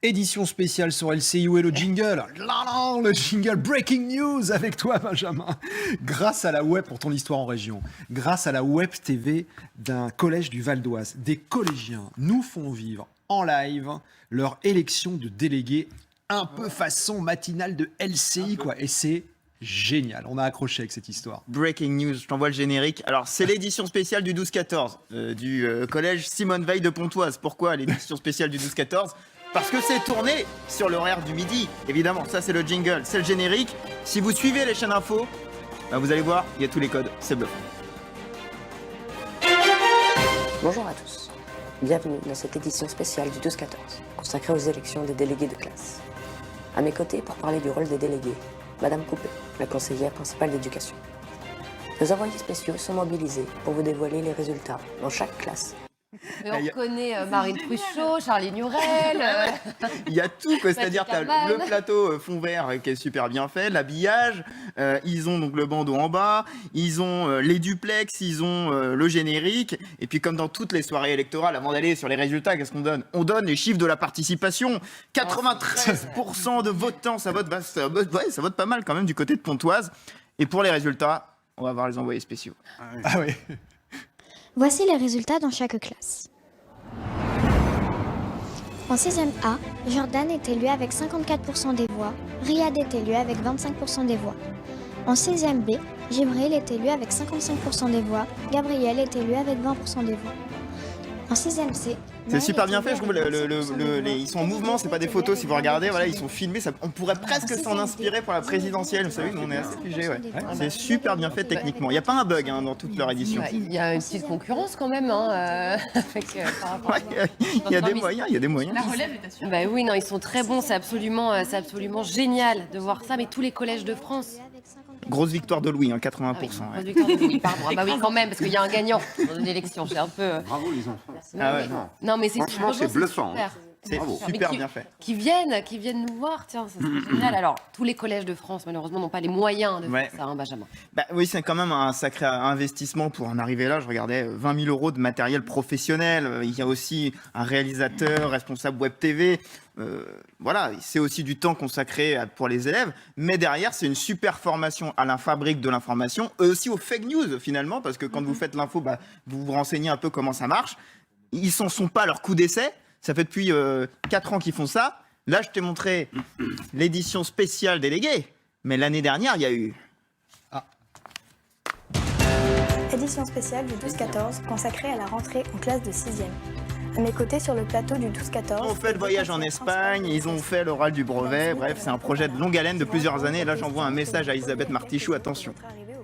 Édition spéciale sur LCI, où est le jingle? Le jingle Breaking News avec toi, Benjamin. Grâce à la web, pour ton histoire en région, grâce à la web TV d'un collège du Val d'Oise, des collégiens nous font vivre en live leur élection de délégués un peu façon matinale de LCI, quoi. Et c'est génial, on a accroché avec cette histoire. Breaking news, je t'envoie le générique. Alors, c'est l'édition spéciale du 12-14 du collège Simone Veil de Pontoise. Pourquoi l'édition spéciale du 12-14 ? Parce que c'est tourné sur l'horaire du midi. Évidemment, ça c'est le jingle, c'est le générique. Si vous suivez les chaînes info, bah, vous allez voir, il y a tous les codes, c'est bluffant. Bonjour à tous, bienvenue dans cette édition spéciale du 12-14, consacrée aux élections des délégués de classe. À mes côtés, pour parler du rôle des délégués, Madame Coupé, la conseillère principale d'éducation. Nos envoyés spéciaux sont mobilisés pour vous dévoiler les résultats dans chaque classe. Mais on reconnaît Marine Truchot, Charline Hurel. Il y a tout, quoi. C'est-à-dire tu as le plateau fond vert qui est super bien fait, l'habillage, ils ont donc le bandeau en bas, ils ont les duplex, ils ont le générique, et puis comme dans toutes les soirées électorales, avant d'aller sur les résultats, qu'est-ce qu'on donne ? On donne les chiffres de la participation. 93% de votants, ça vote pas mal quand même du côté de Pontoise. Et pour les résultats, on va voir les envoyés spéciaux. Ah oui. Voici les résultats dans chaque classe. En 6e A, Jordan est élu avec 54% des voix, Riyad est élu avec 25% des voix. En 6e B, Jibril est élu avec 55% des voix, Gabriel est élu avec 20% des voix. En 6e C, c'est super bien fait, je trouve. Ils sont en mouvement, c'est pas des photos. Si vous regardez, voilà, ils sont filmés. On pourrait presque s'en inspirer pour la présidentielle. Vous savez, nous on est assez figés. Ouais. C'est super bien fait techniquement. Il n'y a pas un bug dans toute leur édition. Il y a une petite concurrence quand même. Par rapport à... Il y a des moyens, il y a des moyens. La relève est assurée. Bah oui, non, ils sont très bons. C'est absolument génial de voir ça. Mais tous les collèges de France. Grosse victoire de Louis, 80%. Ah oui, grosse victoire de Louis, pardon. Ah bah oui, quand même, parce qu'il y a un gagnant dans une élection. J'ai un peu. Bravo les enfants. Ah ouais. Non, mais c'est franchement, c'est bluffant. C'est super bien fait. Qui viennent nous voir, tiens, ça serait génial. Alors, tous les collèges de France, malheureusement, n'ont pas les moyens de faire ça, Benjamin. Bah, oui, c'est quand même un sacré investissement pour en arriver là. Je regardais 20 000 € de matériel professionnel. Il y a aussi un réalisateur, responsable web TV. Voilà, c'est aussi du temps consacré pour les élèves. Mais derrière, c'est une super formation à la fabrique de l'information, aussi aux fake news finalement, parce que quand vous faites l'info, bah, vous vous renseignez un peu comment ça marche. Ils s'en sont pas à leur coup d'essai. Ça fait depuis 4 ans qu'ils font ça. Là, je t'ai montré l'édition spéciale déléguée. Mais l'année dernière, il y a eu... Édition spéciale du 12-14 consacrée à la rentrée en classe de 6e. À mes côtés sur le plateau du 12-14... Ils ont fait le voyage en Espagne, ils ont fait l'oral du brevet. Bref, c'est un projet de longue haleine de plusieurs années. Et là, j'envoie un message à Elisabeth Martichoux. Attention,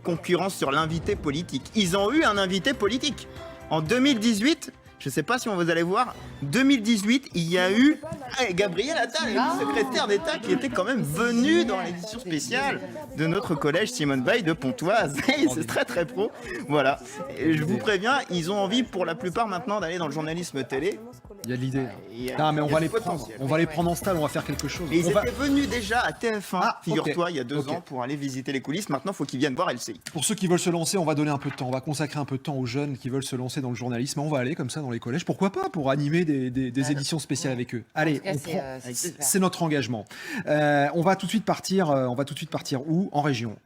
concurrence sur l'invité politique. Ils ont eu un invité politique. En 2018... Je ne sais pas si vous allez voir, 2018, il y a eu Gabriel Attal, le secrétaire d'État, qui était quand même venu dans l'édition spéciale de notre collège Simone Veil de Pontoise. C'est très très pro. Voilà. Et je vous préviens, ils ont envie pour la plupart maintenant d'aller dans le journalisme télé. Il y a de l'idée. Non, mais on va les prendre. On va les prendre en stage, on va faire quelque chose. Et ils étaient venus déjà à TF1, figure-toi, il y a 2 ans pour aller visiter les coulisses. Maintenant, il faut qu'ils viennent voir LCI. Pour ceux qui veulent se lancer, on va donner un peu de temps. On va consacrer un peu de temps aux jeunes qui veulent se lancer dans le journalisme. On va aller comme ça dans les collèges. Pourquoi pas pour animer des éditions spéciales avec eux. Allez, c'est notre engagement. On va tout de suite partir où ? En région.